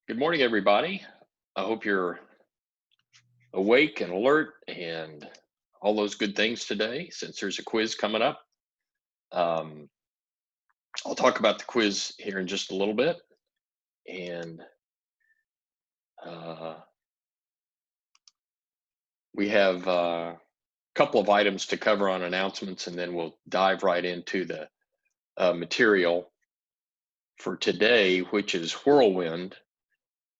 Good morning, everybody. I hope you're awake and alert and all those good things today since there's a quiz coming up. Um, I'll talk about the quiz here in just a little bit. And uh, we have a couple of items to cover on announcements, and then we'll dive right into the material for today, which is Whirlwind.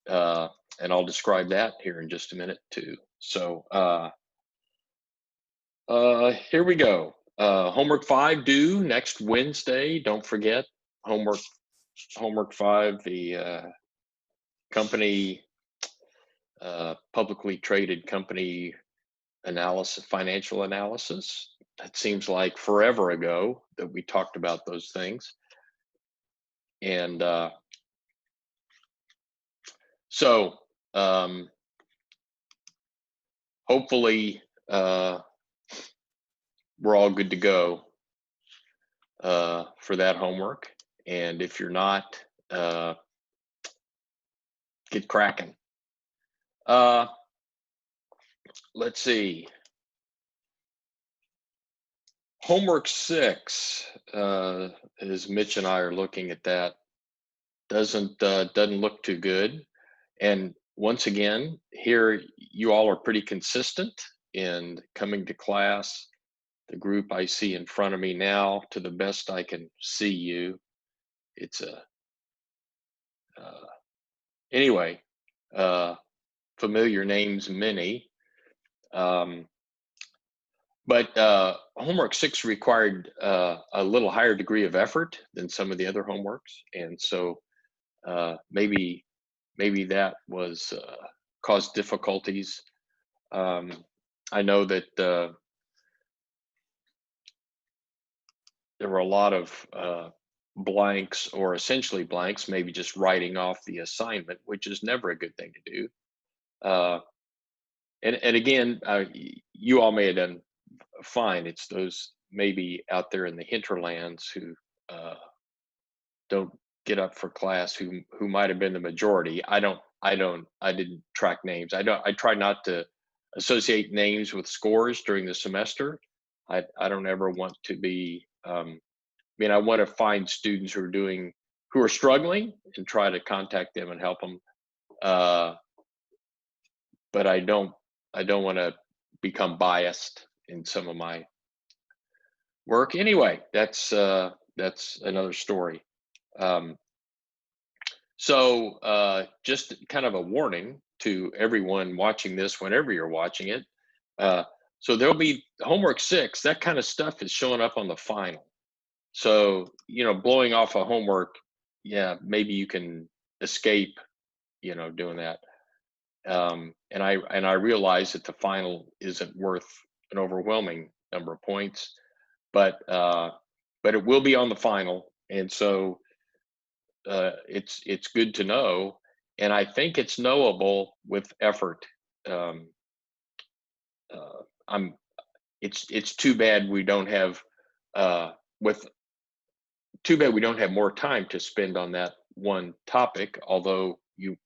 Uh, and I'll describe that here in just a minute, too. Here we go. Homework 5 due next Wednesday. Don't forget homework homework 5, the company publicly traded company analysis, financial analysis. That seems like forever ago that we talked about those things. And so hopefully we're all good to go for that homework. And if you're not, get cracking. Let's see. Homework 6, as Mitch and I are looking at that, doesn't look too good. And once again, here you all are pretty consistent in coming to class. The group I see in front of me now, to the best I can see you, it's a anyway. Familiar names, many. But homework 6 required a little higher degree of effort than some of the other homeworks, and so maybe that was caused difficulties. I know that there were a lot of blanks, or essentially blanks, maybe just writing off the assignment, which is never a good thing to do. And again, you all may have done fine. It's those maybe out there in the hinterlands who don't get up for class, who might have been the majority. I didn't track names. I try not to associate names with scores during the semester. I don't ever want to be. I want to find students who are struggling and try to contact them and help them. But I don't want to become biased in some of my work. Anyway, that's another story. Just kind of a warning to everyone watching this, whenever you're watching it. So there'll be homework 6. That kind of stuff is showing up on the final. So, blowing off a homework, yeah, maybe you can escape, doing that. And I realize that the final isn't worth an overwhelming number of points, but it will be on the final, and so it's good to know, and I think it's knowable with effort. It's too bad we don't have more time to spend on that one topic, although you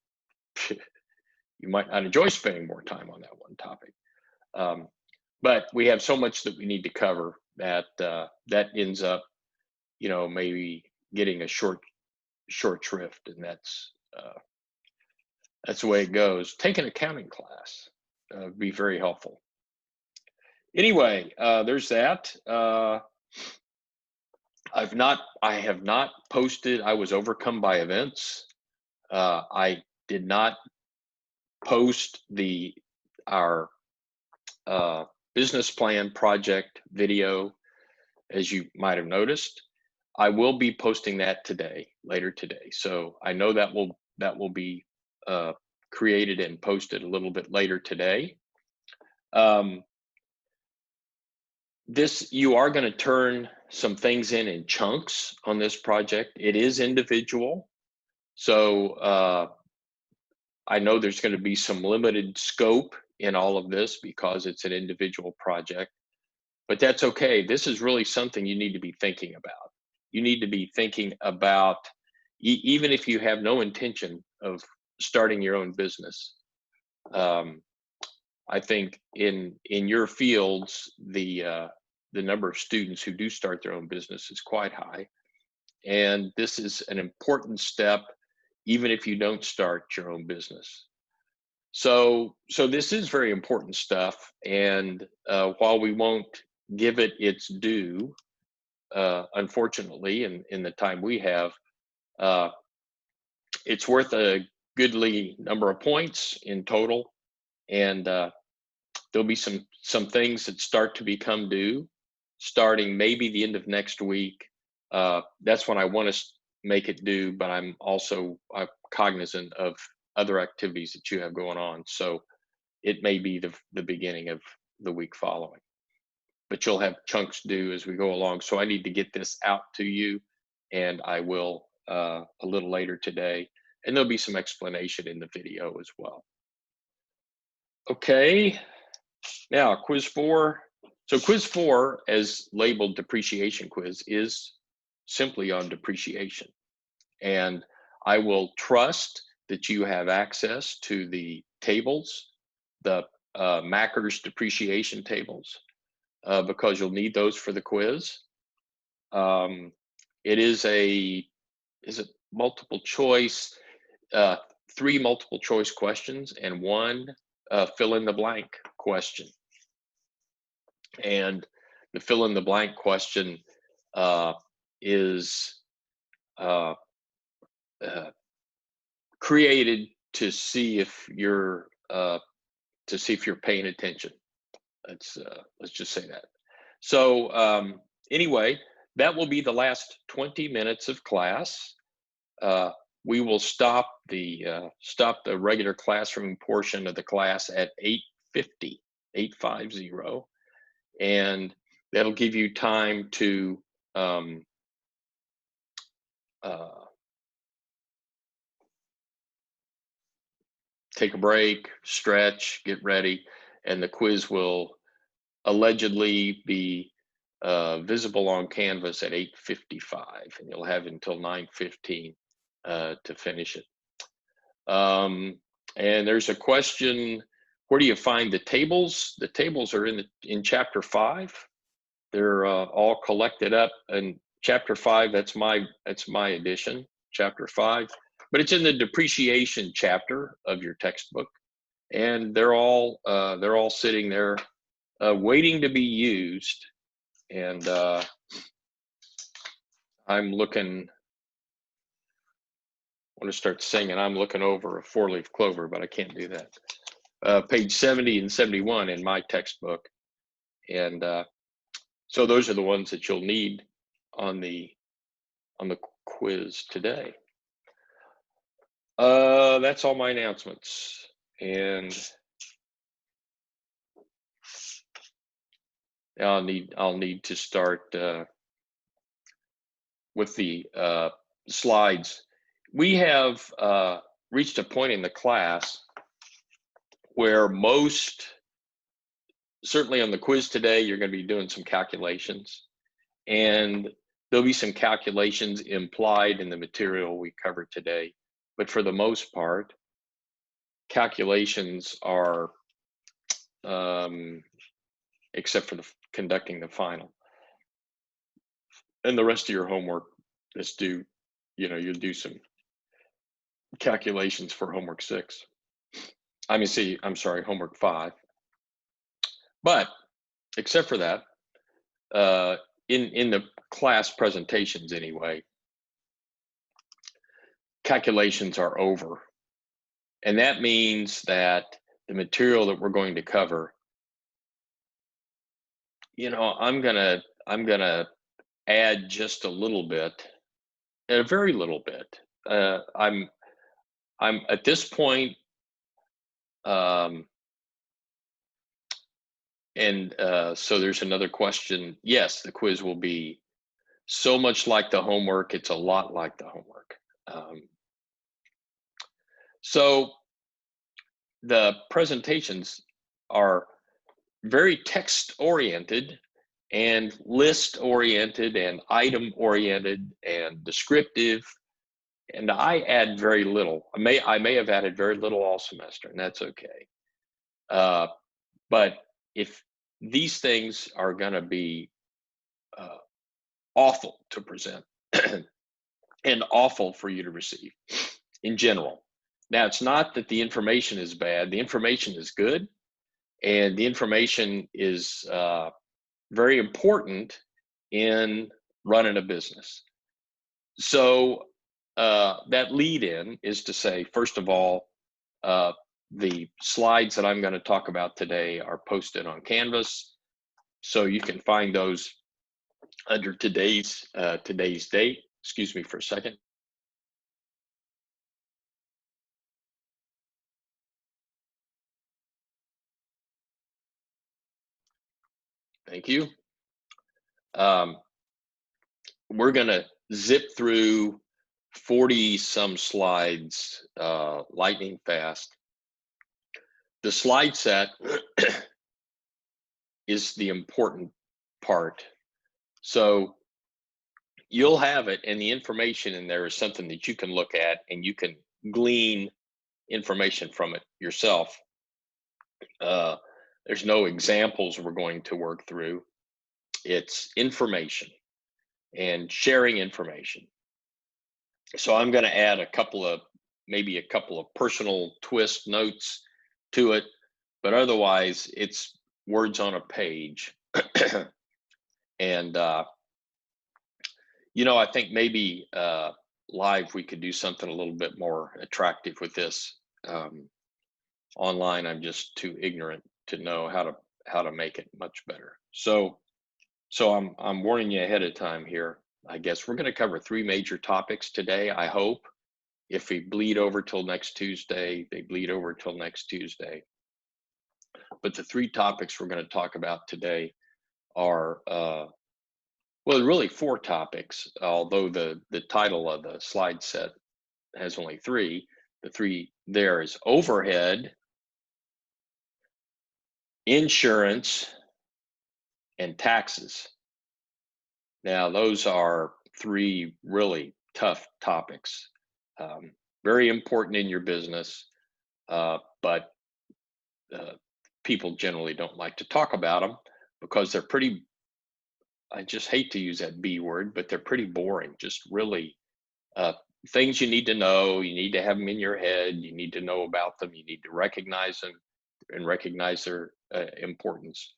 might not enjoy spending more time on that one topic. But we have so much that we need to cover that that ends up, maybe getting a short shrift, and that's the way it goes. Take an accounting class would be very helpful. Anyway, there's that. I have not posted. I was overcome by events. I did not post our business plan project video, as you might have noticed. I will be posting that later today. So I know that will be created and posted a little bit later today. You are going to turn some things in chunks on this project. It is individual. So I know there's going to be some limited scope in all of this because it's an individual project, but that's okay. This is really something you need to be thinking about. You need to be thinking about, even if you have no intention of starting your own business. I think in your fields, the number of students who do start their own business is quite high, and this is an important step, even if you don't start your own business. So this is very important stuff, and while we won't give it its due, unfortunately, in the time we have, uh, it's worth a goodly number of points in total, and there'll be some things that start to become due starting maybe the end of next week. That's when I want to make it due, but I'm also cognizant of other activities that you have going on. So it may be the beginning of the week following, but you'll have chunks due as we go along. So I need to get this out to you, and I will a little later today, and there'll be some explanation in the video as well. Okay, now quiz 4. So quiz 4, as labeled depreciation quiz, is simply on depreciation. And I will trust that you have access to the tables, the Macker's depreciation tables, because you'll need those for the quiz. It is multiple choice, 3 multiple choice questions and 1 fill in the blank question. And the fill in the blank question is created to see if you're paying attention. Let's just say that. So anyway, that will be the last 20 minutes of class. We will stop the regular classroom portion of the class at 8:50, and that'll give you time to take a break, stretch, get ready, and the quiz will allegedly be visible on Canvas at 8:55, and you'll have until 9:15 to finish it. And there's a question: where do you find the tables? The tables are in chapter 5. They're all collected up in chapter 5. That's my edition, chapter 5. But it's in the depreciation chapter of your textbook, and they're all sitting there waiting to be used. And I'm looking. I want to start singing. I'm looking over a 4-leaf clover, but I can't do that. Page 70 and 71 in my textbook, and so those are the ones that you'll need on the quiz today. That's all my announcements, and I'll need to start with the slides. We have reached a point in the class where certainly on the quiz today, you're going to be doing some calculations, and there'll be some calculations implied in the material we covered today. But for the most part, calculations are, except for conducting the final. And the rest of your homework is due, you'll do some calculations for homework 6. Homework 5. But except for that, in the class presentations anyway, calculations are over. And that means that the material that we're going to cover, I'm gonna add just a little bit, a very little bit. I'm at this point, and so there's another question. Yes, the quiz will be so much like the homework. It's a lot like the homework. So the presentations are very text oriented and list oriented and item oriented and descriptive, and I add very little. I may have added very little all semester, and that's okay. Uh, but if these things are going to be uh, awful to present and awful for you to receive in general. Now, it's not that the information is bad. The information is good, and the information is very important in running a business. So that lead in is to say, first of all, the slides that I'm going to talk about today are posted on Canvas, so you can find those under today's date. Excuse me for a second. Thank you. We're going to zip through 40 some slides lightning fast. The slide set is the important part. So you'll have it, and the information in there is something that you can look at and you can glean information from it yourself. There's no examples we're going to work through. It's information and sharing information. So I'm going to add maybe a couple of personal twist notes to it, but otherwise it's words on a page. And I think maybe live we could do something a little bit more attractive with this. Online, I'm just too ignorant to know how to make it much better. So I'm warning you ahead of time here. I guess we're going to cover 3 major topics today. I hope if we bleed over till next Tuesday, they bleed over till next Tuesday. But the 3 topics we're going to talk about today are well, really 4 topics, although the title of the slide set has only 3. The 3 there is overhead, insurance, and taxes. Now, those are 3 really tough topics, very important in your business, but people generally don't like to talk about them because they're pretty, I just hate to use that B word, but they're pretty boring, just really things you need to know. You need to have them in your head. You need to know about them. You need to recognize them and recognize their importance.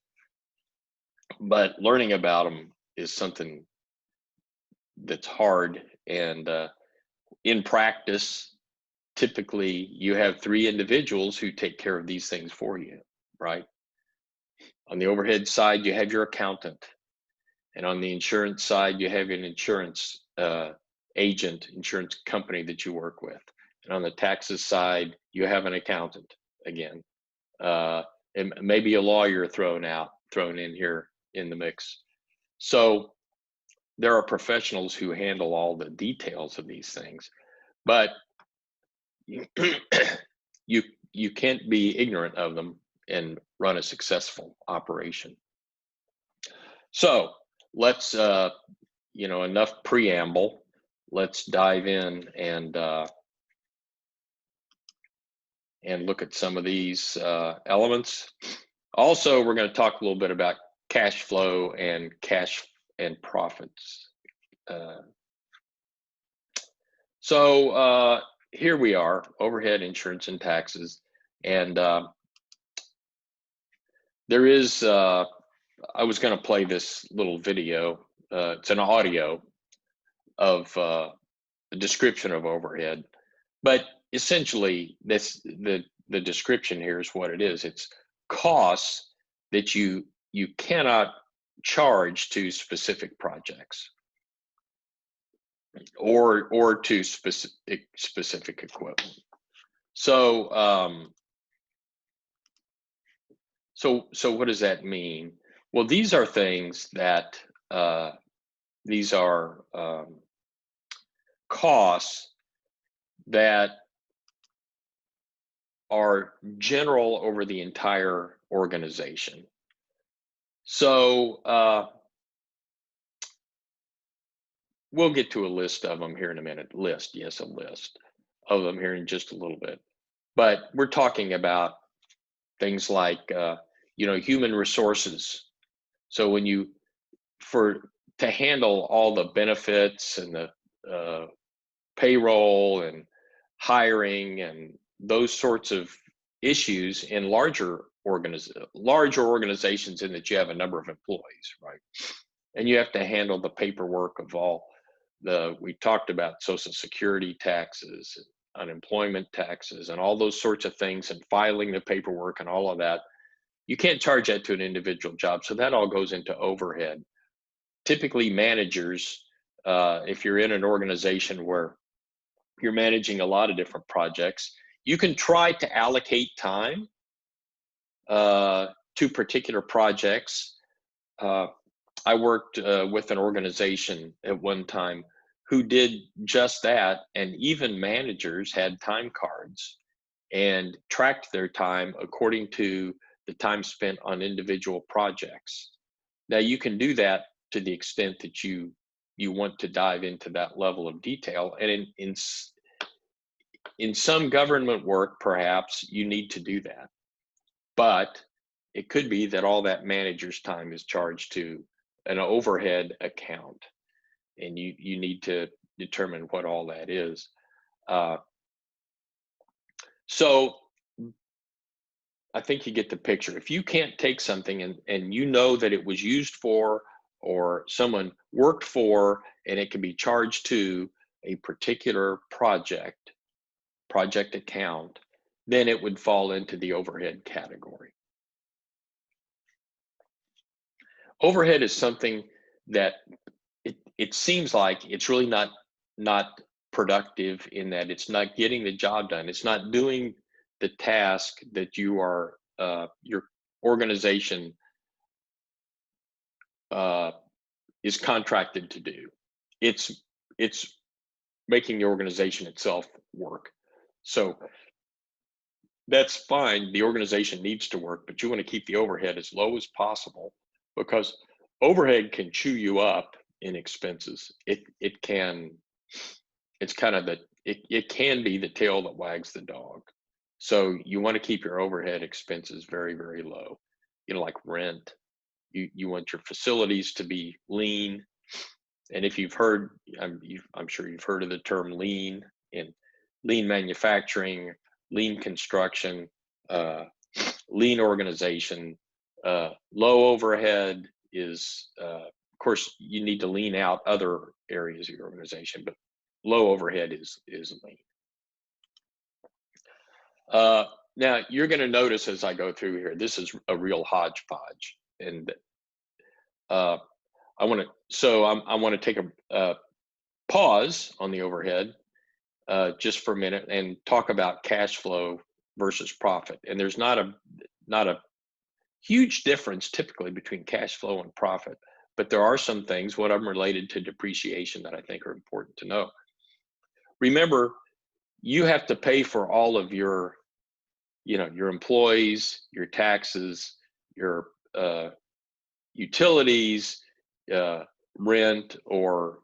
But learning about them is something that's hard. And in practice, typically you have 3 individuals who take care of these things for you, right? On the overhead side, you have your accountant. And on the insurance side, you have an insurance agent, insurance company that you work with. And on the taxes side, you have an accountant again. And maybe a lawyer thrown in here in the mix. So there are professionals who handle all the details of these things, but you can't be ignorant of them and run a successful operation. So let's enough preamble. Let's dive in and look at some of these elements. Also, we're going to talk a little bit about cash flow and cash and profits. So here we are, overhead, insurance, and taxes. And there is, I was going to play this little video. It's an audio of a description of overhead. But essentially, the description here is what it is. It's costs that you cannot charge to specific projects or to specific equipment. So so what does that mean? Well, these are things that these are costs that are general over the entire organization. So we'll get to a list of them here in a minute. List, yes, a list of them here in just a little bit. But we're talking about things like, human resources. So when you for to handle all the benefits and the uh, payroll and hiring and those sorts of issues in larger organizations in that you have a number of employees, right? And you have to handle the paperwork of all we talked about social security taxes, unemployment taxes, and all those sorts of things, and filing the paperwork and all of that. You can't charge that to an individual job, so that all goes into overhead. Typically, managers, if you're in an organization where you're managing a lot of different projects, you can try to allocate time to particular projects. Uh, I worked with an organization at one time who did just that, and even managers had time cards and tracked their time according to the time spent on individual projects. Now you can do that to the extent that you want to dive into that level of detail, and in some government work, perhaps you need to do that. But it could be that all that manager's time is charged to an overhead account, and you need to determine what all that is. Uh, so I think you get the picture. If you can't take something and you know that it was used for or someone worked for, and it can be charged to a particular project account, then it would fall into the overhead category. Overhead is something that it seems like it's really not productive, in that it's not getting the job done. It's not doing the task that your organization uh, is contracted to do. It's making the organization itself work. So that's fine. The organization needs to work, but you want to keep the overhead as low as possible, because overhead can chew you up in expenses. It can it's kind of it can be the tail that wags the dog. So you want to keep your overhead expenses very, very low. Like rent. You want your facilities to be lean. And if you've heard, I'm sure you've heard of the term lean, in lean manufacturing, lean construction, uh, lean organization. Low overhead is, of course, you need to lean out other areas of your organization, but low overhead is lean. Now you're going to notice as I go through here, this is a real hodgepodge, and uh, I want to take a pause on the overhead just for a minute and talk about cash flow versus profit. And there's not a huge difference typically between cash flow and profit, but there are some things, what I'm related to depreciation, that I think are important to know. Remember, you have to pay for all of your employees, your taxes, your utilities, rent, or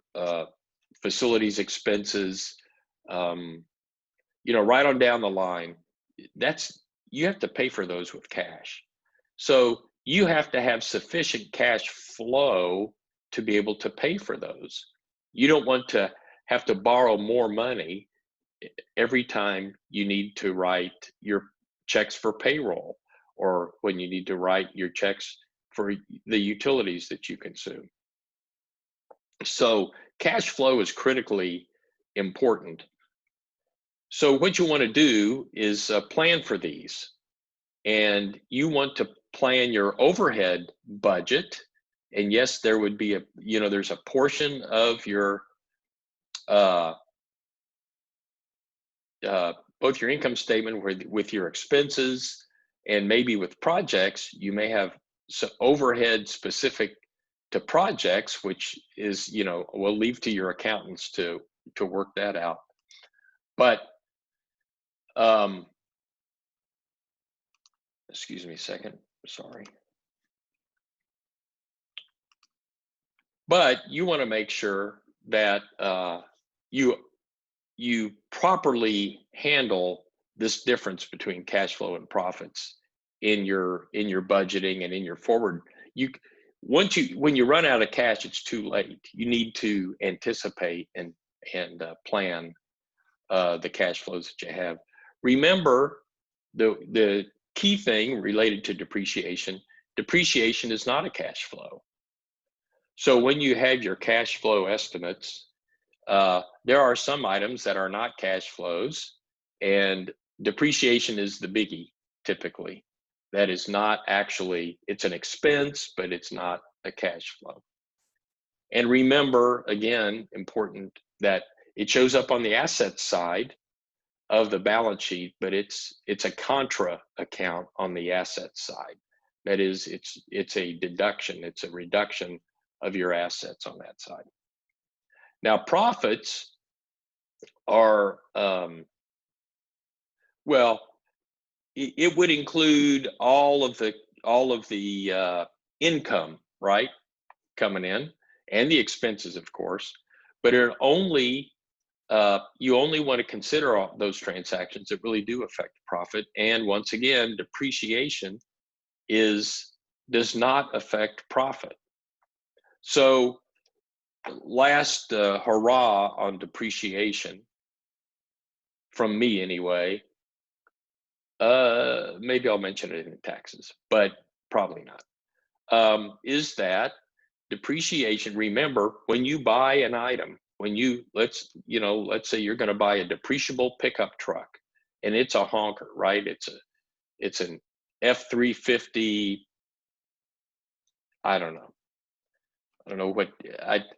facilities expenses, right on down the line. You have to pay for those with cash. So you have to have sufficient cash flow to be able to pay for those. You don't want to have to borrow more money every time you need to write your checks for payroll, or when you need to write your checks for the utilities that you consume. So cash flow is critically important. So what you want to do is plan for these, and you want to plan your overhead budget. And yes, there would be there's a portion of your uh, both your income statement with your expenses, and maybe with projects, you may have some overhead specific to projects, which is, we'll leave to your accountants to work that out. But excuse me a second, sorry. But you want to make sure that you properly handle this difference between cash flow and profits in your budgeting and in your forward. You when you run out of cash, it's too late. You need to anticipate and plan the cash flows that you have. Remember, the key thing related to depreciation is not a cash flow. So when you have your cash flow estimates, there are some items that are not cash flows, and depreciation is the biggie typically. That is not actually, it's an expense, but it's not a cash flow. And remember, again, important, that it shows up on the asset side of the balance sheet, but it's a contra account on the asset side. That is, it's a deduction, it's a reduction of your assets on that side. Now, profits are, well, it would include all of the income, right, coming in, and the expenses, of course, but it only you only want to consider all those transactions that really do affect profit. And once again, depreciation does not affect profit. So last hurrah on depreciation, from me anyway, maybe I'll mention it in taxes, but probably not, is that depreciation. Remember, when you buy an item, let's say you're going to buy a depreciable pickup truck, and it's a honker, right? It's an F-350. I don't know what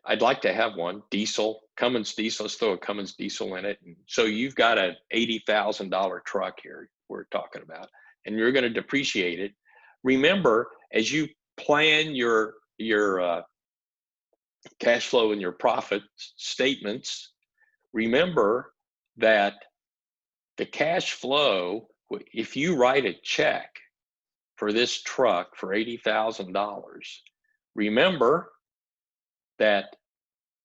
I'd like to have one. Diesel, Cummins diesel. Let's throw a Cummins diesel in it. And so you've got a $80,000 truck here we're talking about, and you're going to depreciate it. Remember, as you plan your cash flow and your profit statements, remember that the cash flow, if you write a check for this truck for $80,000, remember that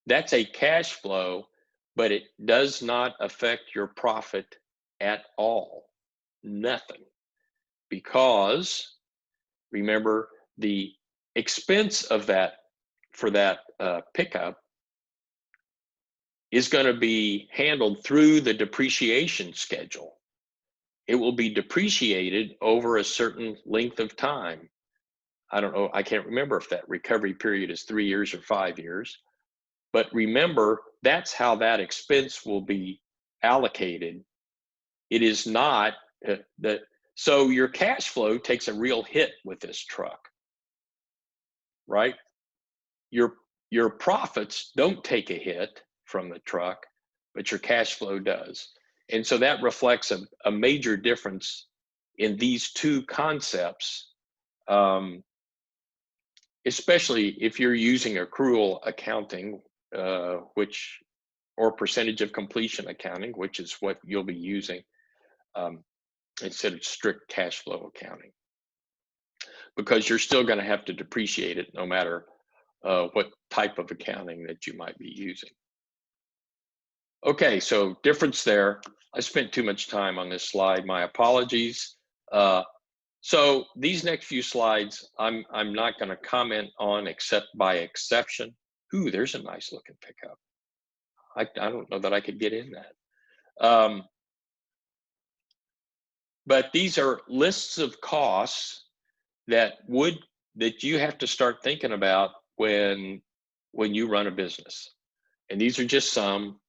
that's a cash flow, but it does not affect your profit at all. Nothing. Because remember, the expense of that for that pickup is going to be handled through the depreciation schedule. It will be depreciated over a certain length of time. I don't know, I can't remember if that recovery period is 3 years or 5 years, but remember, that's how that expense will be allocated. It is not so your cash flow takes a real hit with this truck, right? Your profits don't take a hit from the truck, but your cash flow does. And so that reflects a major difference in these two concepts, especially if you're using accrual accounting, or percentage of completion accounting, which is what you'll be using, instead of strict cash flow accounting, because you're still going to have to depreciate it no matter what type of accounting that you might be using. Okay, so difference there. I spent too much time on this slide. My apologies. So these next few slides, I'm not going to comment on except by exception. Ooh, there's a nice looking pickup. I don't know that I could get in that. But these are lists of costs that you have to start thinking about when you run a business. And these are just some.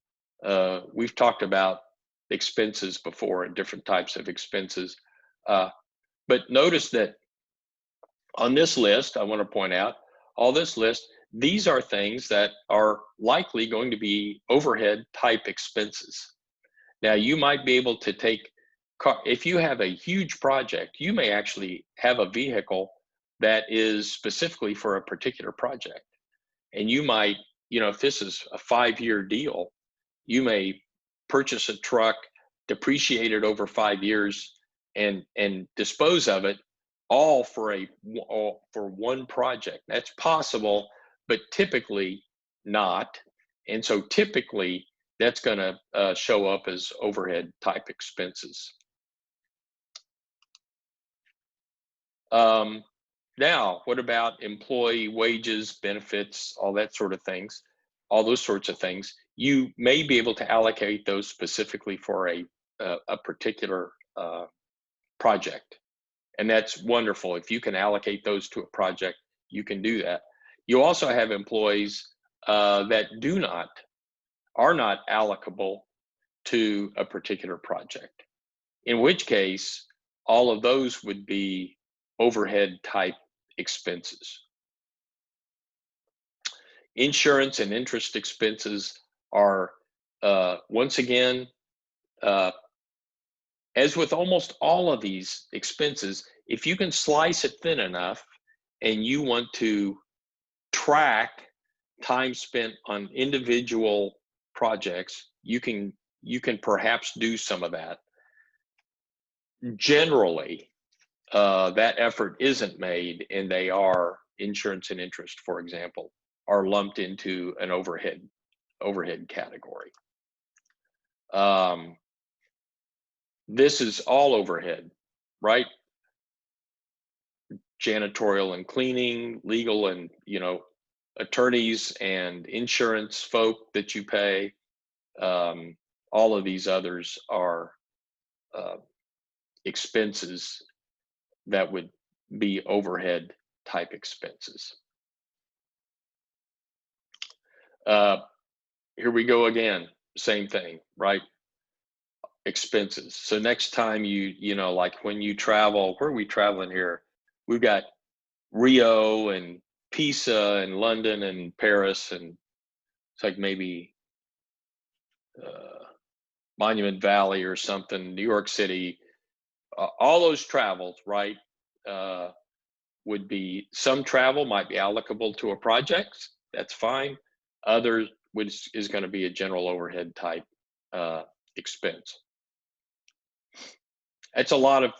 We've talked about expenses before and different types of expenses. But notice that on this list, I want to point out, all this list, these are things that are likely going to be overhead type expenses. Now, you might be able to take, if you have a huge project, you may actually have a vehicle that is specifically for a particular project. And you might, if this is a 5-year deal, you may purchase a truck, depreciate it over 5 years, and dispose of it all for one project. That's possible, but typically not. And so typically that's going to show up as overhead type expenses. Now, what about employee wages, benefits, all that sort of things, all those sorts of things? You may be able to allocate those specifically for a particular project. And that's wonderful. If you can allocate those to a project, you can do that. You also have employees that are not allocable to a particular project, in which case all of those would be overhead type expenses. Insurance and interest expenses are, once again, as with almost all of these expenses, if you can slice it thin enough and you want to track time spent on individual projects, you can perhaps do some of that. Generally, that effort isn't made, and they are insurance and interest, for example, are lumped into an overhead category. This is all overhead, right? Janitorial and cleaning, legal and, attorneys and insurance folk that you pay. All of these others are expenses that would be overhead type expenses. Here we go again, same thing, right? Expenses. So next time like when you travel, where are we traveling here? We've got Rio and Pisa and London and Paris, and it's like maybe Monument Valley or something, New York City. All those travels, right, would be, some travel might be allocable to a project. That's fine. Others is going to be a general overhead type expense. It's a lot of,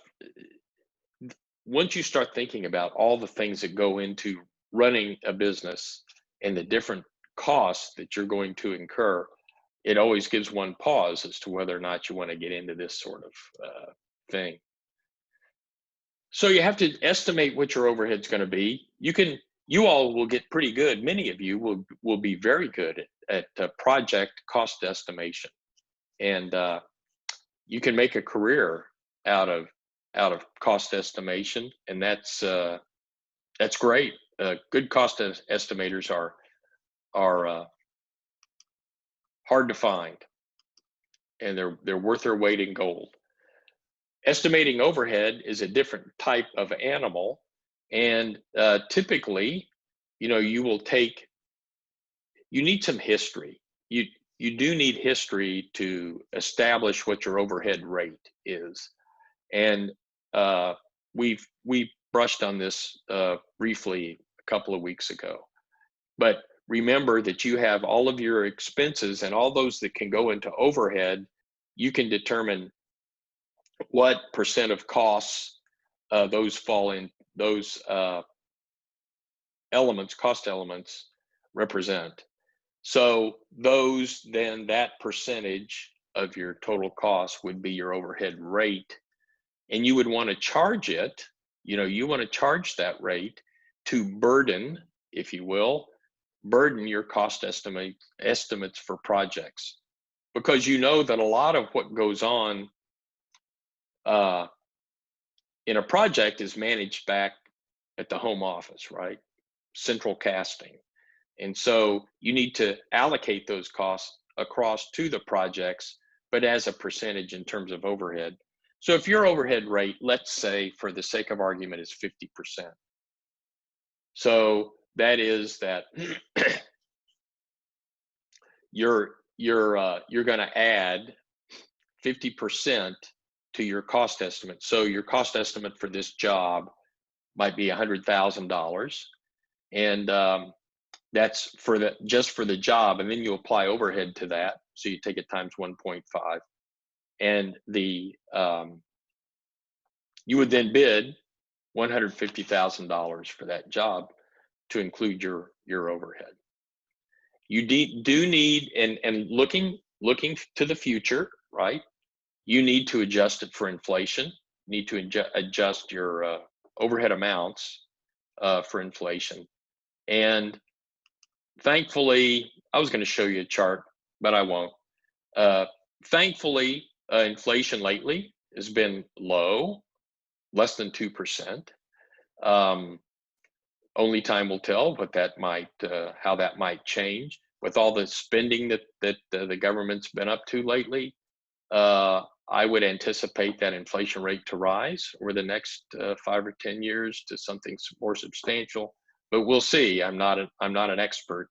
once you start thinking about all the things that go into running a business and the different costs that you're going to incur, it always gives one pause as to whether or not you want to get into this sort of thing. So you have to estimate what your overhead's going to be. You all will get pretty good. Many of you will be very good at project cost estimation, and you can make a career out of cost estimation, and that's great. Good cost estimators are hard to find, and they're worth their weight in gold. Estimating overhead is a different type of animal, and typically, you need some history. You do need history to establish what your overhead rate is, and we brushed on this briefly a couple of weeks ago. But remember that you have all of your expenses, and all those that can go into overhead. You can determine what percent of costs those fall in, those cost elements represent. So that percentage of your total cost would be your overhead rate, and you would want to charge it. You want to charge that rate to burden, if you will, your cost estimates for projects, because that a lot of what goes on in a project is managed back at the home office, right? Central casting. And so you need to allocate those costs across to the projects, but as a percentage in terms of overhead. So if your overhead rate, let's say for the sake of argument, is 50%. So that is that you're going to add 50% to your cost estimate. So your cost estimate for this job might be $100,000, and that's just for the job, and then you apply overhead to that. So you take it times 1.5, and you would then bid $150,000 for that job to include your overhead. You do need, and looking to the future, right? You need to adjust it for inflation. You need to adjust your overhead amounts for inflation. And thankfully, I was going to show you a chart, but I won't. Uh, thankfully, inflation lately has been low, less than 2%. Only time will tell what that might, how that might change with all the spending that the government's been up to lately. I would anticipate that inflation rate to rise over the next 5 or 10 years to something more substantial, but we'll see. I'm not an expert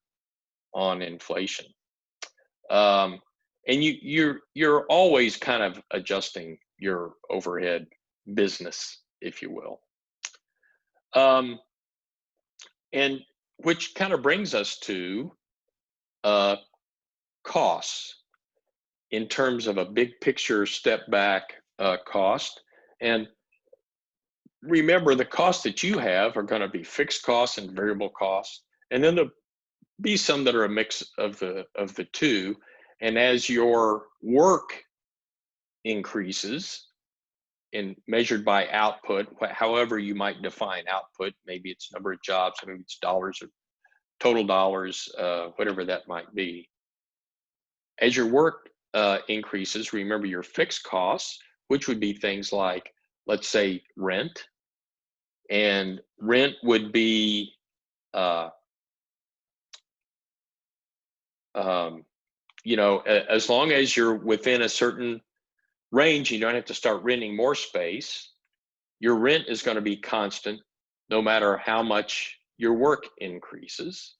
on inflation. And you're always kind of adjusting your overhead business, if you will. And which kind of brings us to costs in terms of a big picture step back cost. And remember, the costs that you have are going to be fixed costs and variable costs, and then there'll be some that are a mix of the two. And as your work increases in measured by output, however you might define output, maybe it's number of jobs, maybe it's dollars or total dollars, whatever that might be. As your work increases, remember your fixed costs, which would be things like, let's say, rent. And rent would be as long as you're within a certain range, you don't have to start renting more space. Your rent is going to be constant no matter how much your work increases.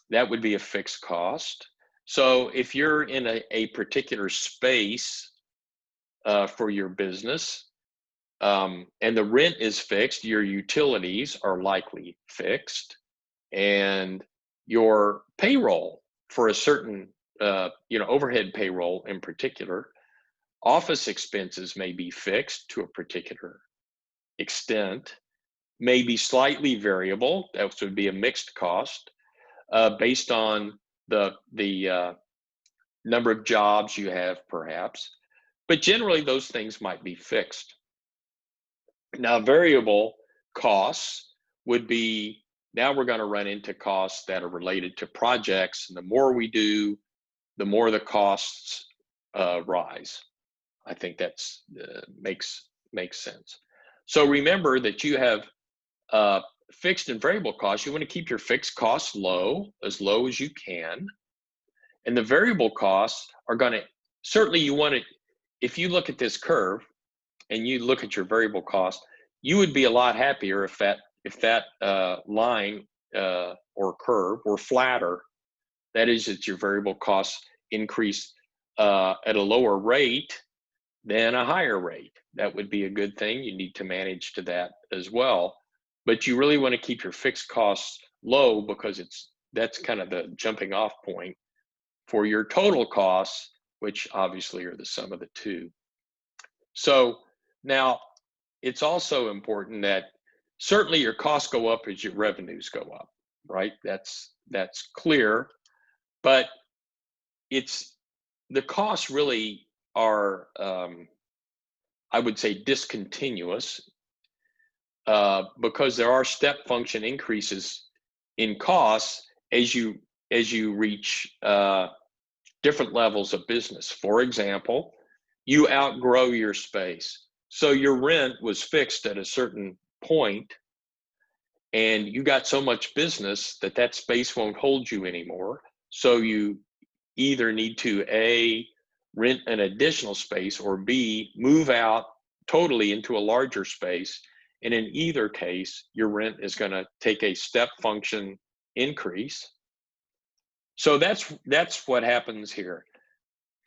That would be a fixed cost. So if you're in a particular space for your business, and the rent is fixed, your utilities are likely fixed, and your payroll for a certain, overhead payroll in particular, office expenses may be fixed to a particular extent, may be slightly variable. That would be a mixed cost based on the number of jobs you have, perhaps. But generally, those things might be fixed. Now, variable costs would be, now we're going to run into costs that are related to projects. And the more we do, the more the costs rise. I think that's makes sense. So remember that you have fixed and variable costs. You want to keep your fixed costs low as you can. And the variable costs are going to, certainly you want to, if you look at this curve and you look at your variable cost, you would be a lot happier if that line or curve were flatter. That is, that your variable costs increase at a lower rate than a higher rate. That would be a good thing. You need to manage to that as well. But you really want to keep your fixed costs low because that's kind of the jumping off point for your total costs, which obviously are the sum of the two. So now it's also important that certainly your costs go up as your revenues go up, right? That's clear, but it's the costs really are, I would say, discontinuous because there are step function increases in costs as you reach different levels of business. For example, you outgrow your space. So your rent was fixed at a certain point, and you got so much business that space won't hold you anymore. So you either need to A, rent an additional space, or B, move out totally into a larger space. And in either case, your rent is going to take a step function increase. So that's what happens here.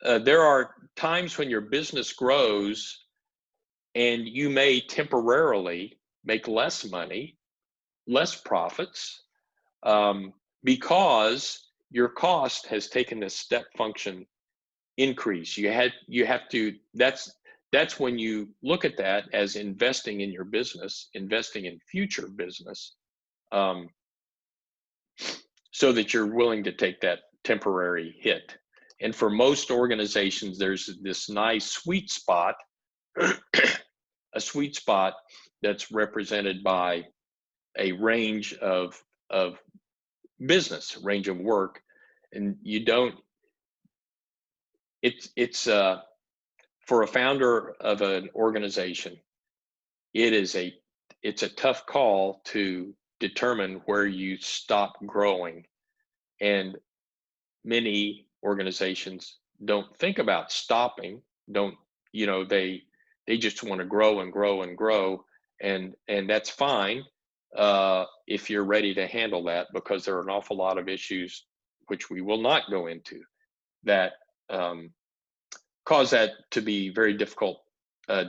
There are times when your business grows and you may temporarily make less money, less profits, because your cost has taken this step function increase. You have to, that's when you look at that as investing in your business, investing in future business. so that you're willing to take that temporary hit. And for most organizations, there's this nice sweet spot, a sweet spot that's represented by a range of business, range of work, and you don't. It's for a founder of an organization, it's a tough call to determine where you stop growing, and many organizations don't think about stopping. Don't they just want to grow and grow and grow, and that's fine if you're ready to handle that, because there are an awful lot of issues which we will not go into that um, cause that to be very difficult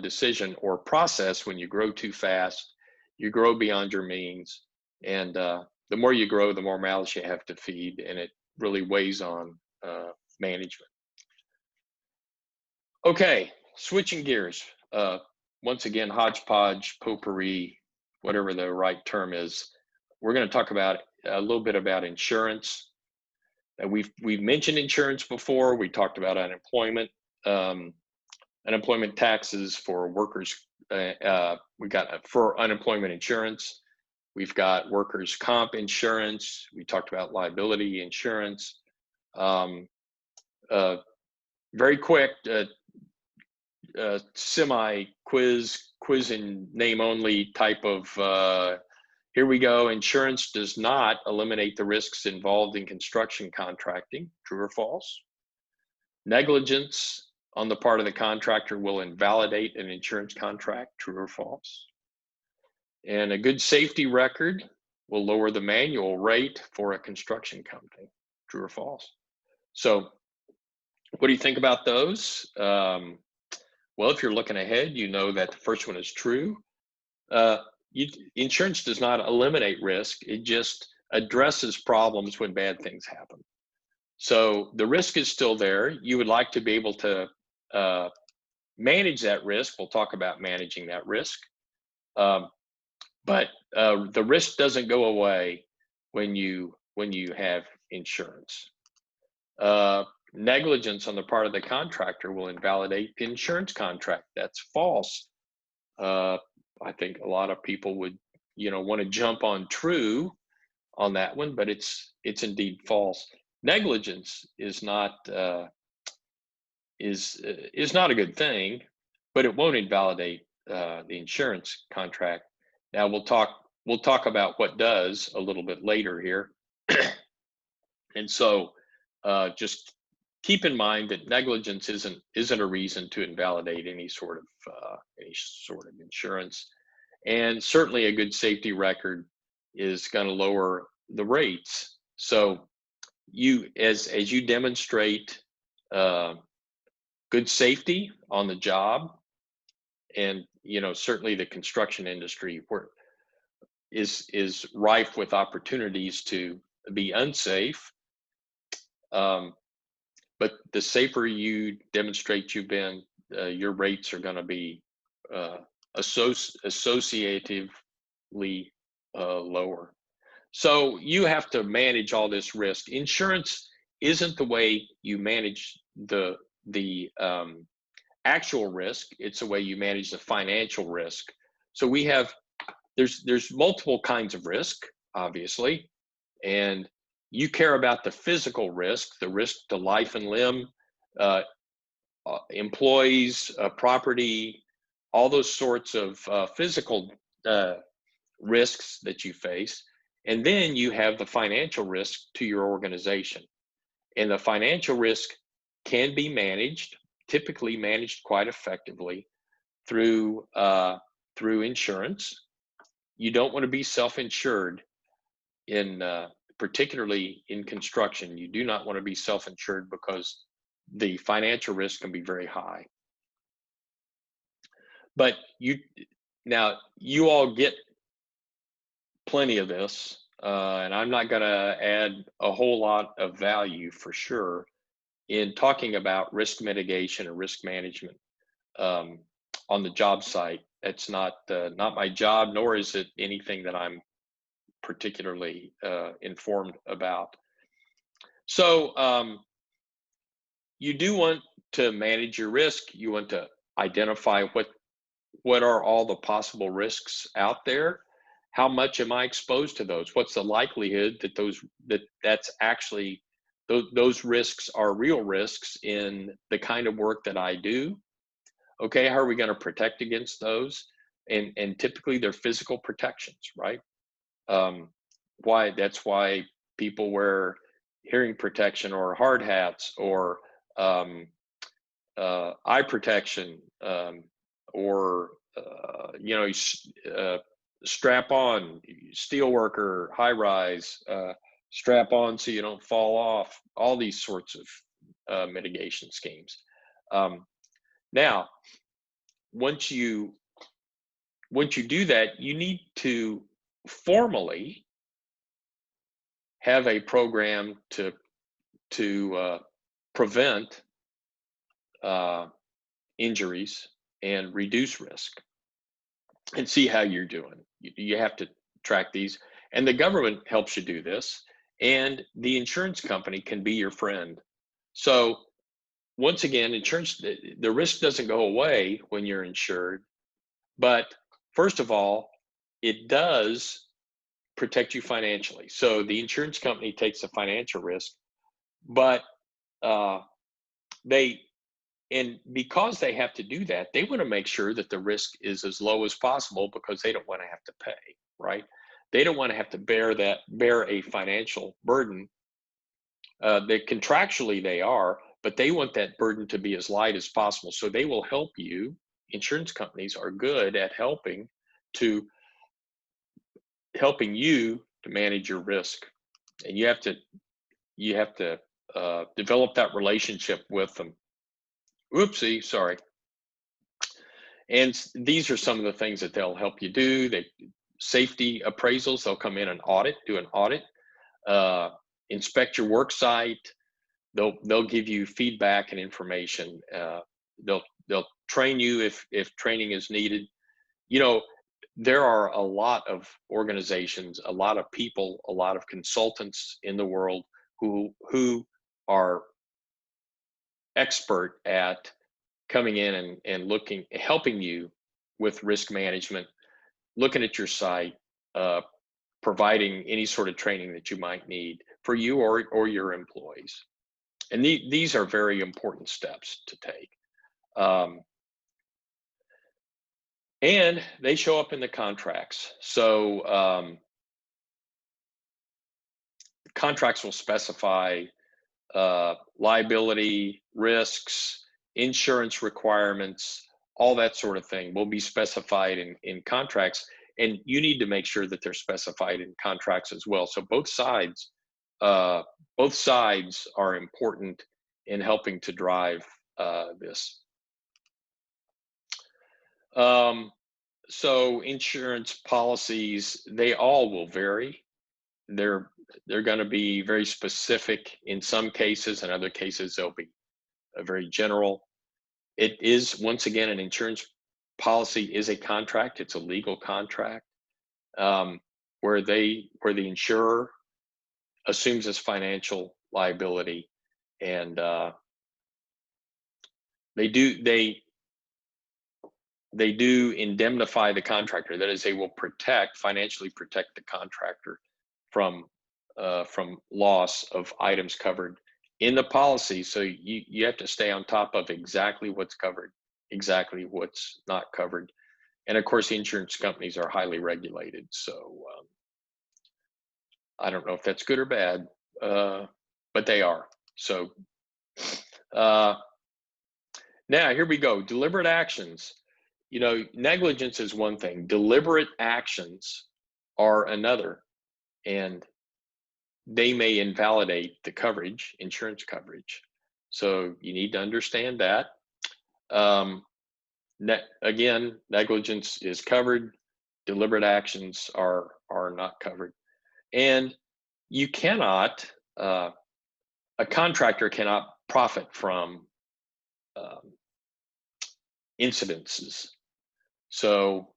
decision or process when you grow too fast. You grow beyond your means, and the more you grow, the more mouths you have to feed, and it really weighs on management. Okay, switching gears. Once again, hodgepodge, potpourri, whatever the right term is. We're going to talk about a little bit about insurance. We've mentioned insurance before. We talked about unemployment. Unemployment taxes for workers. We got for unemployment insurance. We've got workers' comp insurance. We talked about liability insurance. Very quick, quiz and name only type of. Here we go. Insurance does not eliminate the risks involved in construction contracting. True or false? Negligence on the part of the contractor will invalidate an insurance contract. True or false? And a good safety record will lower the manual rate for a construction company. True or false? So what do you think about those? Well, if you're looking ahead, you know that the first one is true. Insurance does not eliminate risk. It just addresses problems when bad things happen. So the risk is still there. You would like to be able to manage that risk. We'll talk about managing that risk. But the risk doesn't go away when you have insurance. Negligence on the part of the contractor will invalidate the insurance contract. That's false. I think a lot of people would, want to jump on true on that one, but it's indeed false. Negligence is not not a good thing, but it won't invalidate the insurance contract. Now we'll talk about what does a little bit later here. And so just keep in mind that negligence isn't a reason to invalidate any sort of insurance, and certainly a good safety record is going to lower the rates. So you as you demonstrate good safety on the job, and certainly the construction industry is rife with opportunities to be unsafe. But the safer you demonstrate you've been, your rates are going to be associatively lower. So you have to manage all this risk. Insurance isn't the way you manage the actual risk. It's the way you manage the financial risk. So there's multiple kinds of risk, obviously, and you care about the physical risk, the risk to life and limb, employees, property, all those sorts of physical risks that you face. And then you have the financial risk to your organization. And the financial risk can be managed, typically managed quite effectively through insurance. You don't want to be self-insured particularly in construction. You do not want to be self-insured because the financial risk can be very high. But you all get plenty of this, and I'm not going to add a whole lot of value for sure in talking about risk mitigation or risk management on the job site. It's not my job, nor is it anything that I'm particularly informed about. So you do want to manage your risk. You want to identify what are all the possible risks out there. How much am I exposed to those? What's the likelihood that that's actually those risks are real risks in the kind of work that I do? Okay, how are we going to protect against those? And typically they're physical protections, right? Um, that's why people wear hearing protection or hard hats or um, eye protection, or strap on, steel worker, high rise, strap on so you don't fall off. All these sorts of mitigation schemes. Now, once you do that, you need to formally have a program to prevent injuries and reduce risk, and see how you're doing. You have to track these, and the government helps you do this, and the insurance company can be your friend. So once again, insurance, the risk doesn't go away when you're insured, but first of all, it does protect you financially. So the insurance company takes the financial risk, but uh, they and because they have to do that, they want to make sure that the risk is as low as possible, because they don't want to have to pay, right? They don't want to have to bear a financial burden. That contractually they are, but they want that burden to be as light as possible. So they will help you. Insurance companies are good at helping you to manage your risk, and you have to develop that relationship with them. Oopsie, sorry. And these are some of the things that they'll help you do. Safety appraisals, they'll come in and do an audit, inspect your work site. They'll give you feedback and information. They'll train you if training is needed. You know, there are a lot of organizations, a lot of people, a lot of consultants in the world who are expert at coming in and helping you with risk management, looking at your site, providing any sort of training that you might need for you or your employees. And these are very important steps to take. And they show up in the contracts. So contracts will specify liability, risks, insurance requirements, all that sort of thing will be specified in contracts. And you need to make sure that they're specified in contracts as well. So both sides are important in helping to drive this. So insurance policies, they all will vary. They're going to be very specific in some cases. In other cases, they'll be very general. It is, once again, an insurance policy is a contract. It's a legal contract, where the insurer assumes this financial liability, and they do indemnify the contractor. That is, they will financially protect the contractor from loss of items covered in the policy. So you have to stay on top of exactly what's covered, exactly what's not covered. And of course, the insurance companies are highly regulated. So I don't know if that's good or bad, but they are. So now here we go. Deliberate actions. Negligence is one thing. Deliberate actions are another. And they may invalidate the coverage, insurance coverage. So you need to understand that. Again, negligence is covered. Deliberate actions are not covered. And you cannot, a contractor cannot profit from incidences. So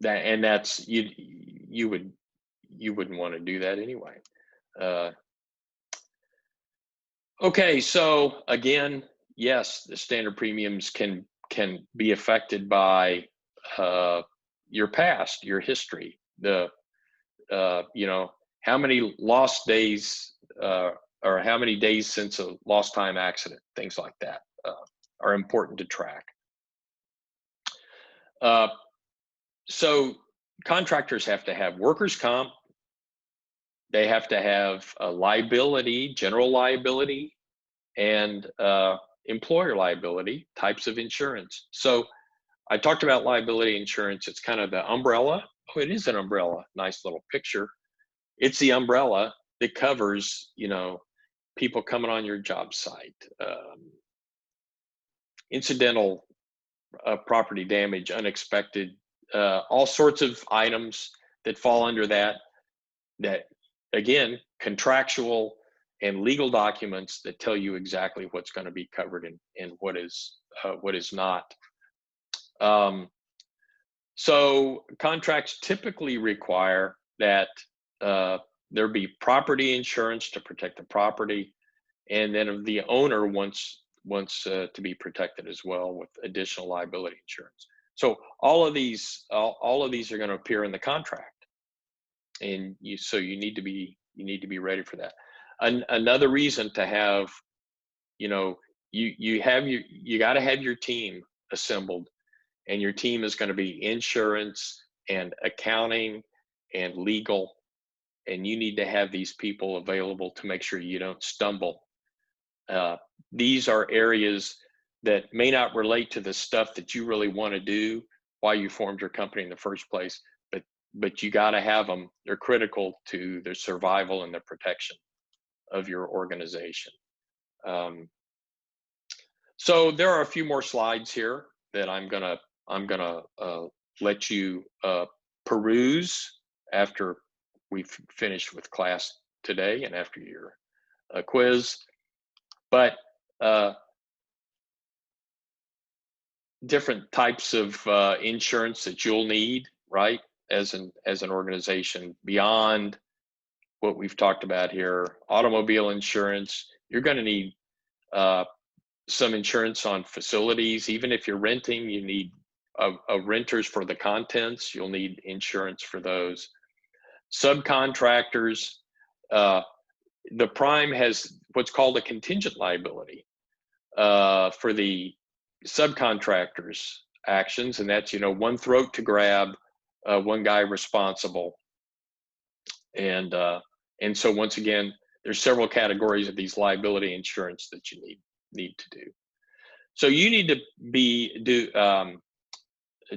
that's you wouldn't want to do that anyway. Uh, okay, so again, yes, the standard premiums can be affected by uh, your past, your history, the you know, how many lost days or how many days since a lost time accident, things like that are important to track. Uh, so contractors have to have workers' comp, they have to have a liability, general liability, and employer liability types of insurance. So I talked about liability insurance. It's kind of the umbrella. Oh, it is an umbrella. Nice little picture. It's the umbrella that covers, you know, people coming on your job site, incidental property damage, unexpected, all sorts of items that fall under that. That again, contractual and legal documents that tell you exactly what's going to be covered and what is not. Um, so contracts typically require that uh, there be property insurance to protect the property, and then the owner wants to be protected as well with additional liability insurance. So all of these are going to appear in the contract, and you need to be ready for that. Another reason to have, you know, you got to have your team assembled, and your team is going to be insurance and accounting and legal, and you need to have these people available to make sure you don't stumble. Uh, these are areas that may not relate to the stuff that you really want to do why you formed your company in the first place, but you got to have them. They're critical to the survival and the protection of your organization. Um, so there are a few more slides here that I'm gonna let you peruse after we've finished with class today and after your quiz. But different types of insurance that you'll need, right? As an organization beyond what we've talked about here, automobile insurance. You're going to need uh, some insurance on facilities. Even if you're renting, you need renters for the contents. You'll need insurance for those. Subcontractors. Uh, the prime has what's called a contingent liability for the subcontractors' actions, and that's, you know, one throat to grab, one guy responsible, and so once again, there's several categories of these liability insurance that you need to do. So you need to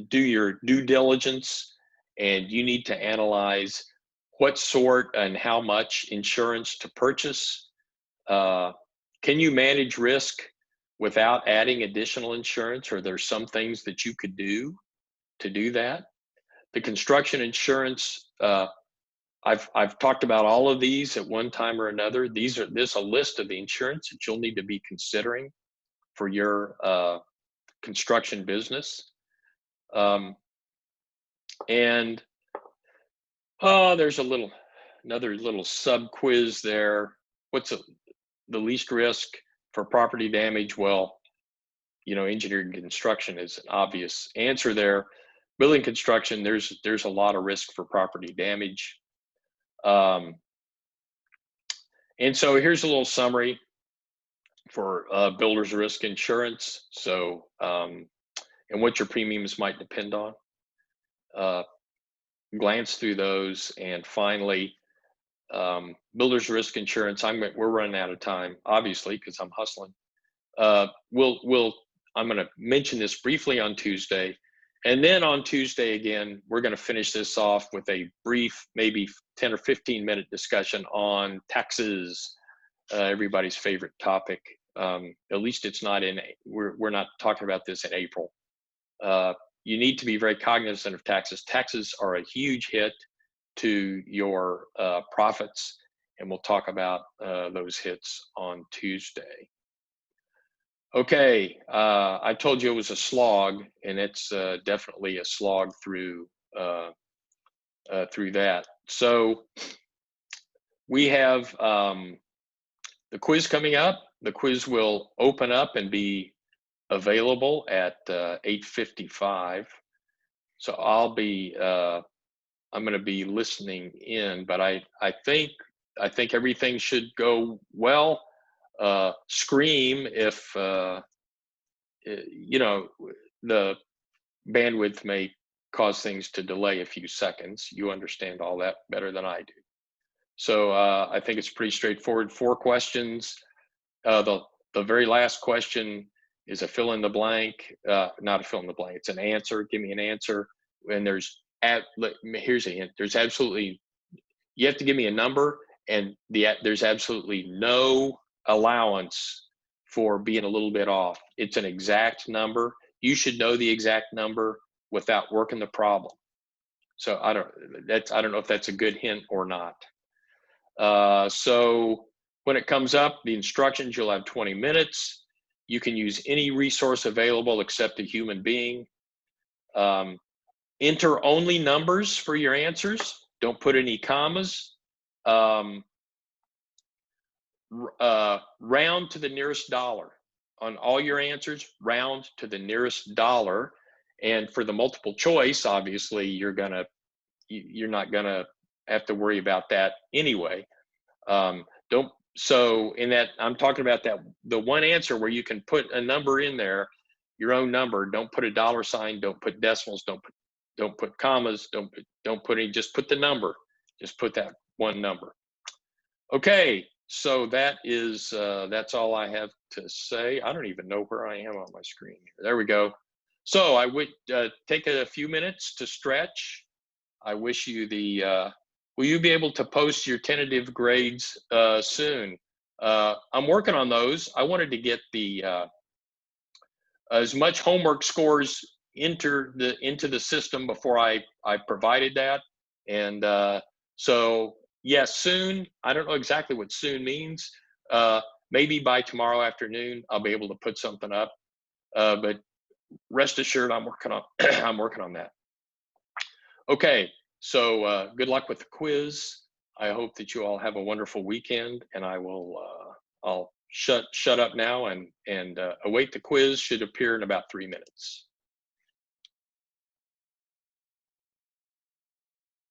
do your due diligence, and you need to analyze what sort and how much insurance to purchase. Can you manage risk without adding additional insurance, or there's some things that you could do to do that? The construction insurance, I've talked about all of these at one time or another. This a list of the insurance that you'll need to be considering for your construction business. And there's another little sub quiz there. What's the least risk for property damage? Well, you know, engineering construction is an obvious answer there. Building construction, there's a lot of risk for property damage. And so here's a little summary for builder's risk insurance. So, and what your premiums might depend on. Glance through those, and finally, builder's risk insurance. We're running out of time, obviously, because I'm hustling. I'm going to mention this briefly on Tuesday, and then on Tuesday again, we're going to finish this off with a brief, maybe 10 or 15-minute discussion on taxes, everybody's favorite topic. At least it's not we're not talking about this in April. You need to be very cognizant of taxes. Taxes are a huge hit to your profits, and we'll talk about those hits on Tuesday. Okay, I told you it was a slog, and it's definitely a slog through uh, through that. So we have the quiz coming up. The quiz will open up and be available at 8:55. So I'm going to be listening in, but I think everything should go well. Scream if you know, the bandwidth may cause things to delay a few seconds. You understand all that better than I do. So I think it's pretty straightforward. 4 questions. The very last question is a fill in the blank, not a fill in the blank. It's an answer. Give me an answer. And here's a hint. There's absolutely, you have to give me a number, and there's absolutely no allowance for being a little bit off. It's an exact number. You should know the exact number without working the problem. So I don't know if that's a good hint or not. So when it comes up, the instructions, you'll have 20 minutes. You can use any resource available except a human being. Enter only numbers for your answers. Don't put any commas. Round to the nearest dollar. On all your answers, round to the nearest dollar. And for the multiple choice, obviously, you're not gonna have to worry about that anyway. So in that, I'm talking about the one answer where you can put a number in there, your own number. Don't put a dollar sign, don't put decimals, don't put commas, don't put any, just put the number. Just put that one number. Okay, so that's all I have to say. I don't even know where I am on my screen here. There we go. So I would take a few minutes to stretch. I wish you will you be able to post your tentative grades soon? I'm working on those. I wanted to get as much homework scores into the system before I provided that. And so yes, soon. I don't know exactly what soon means. Maybe by tomorrow afternoon, I'll be able to put something up. But rest assured, I'm working on I'm working on that. Okay, so good luck with the quiz. I hope that you all have a wonderful weekend, and I'll shut up now and await the quiz. Should appear in about 3 minutes.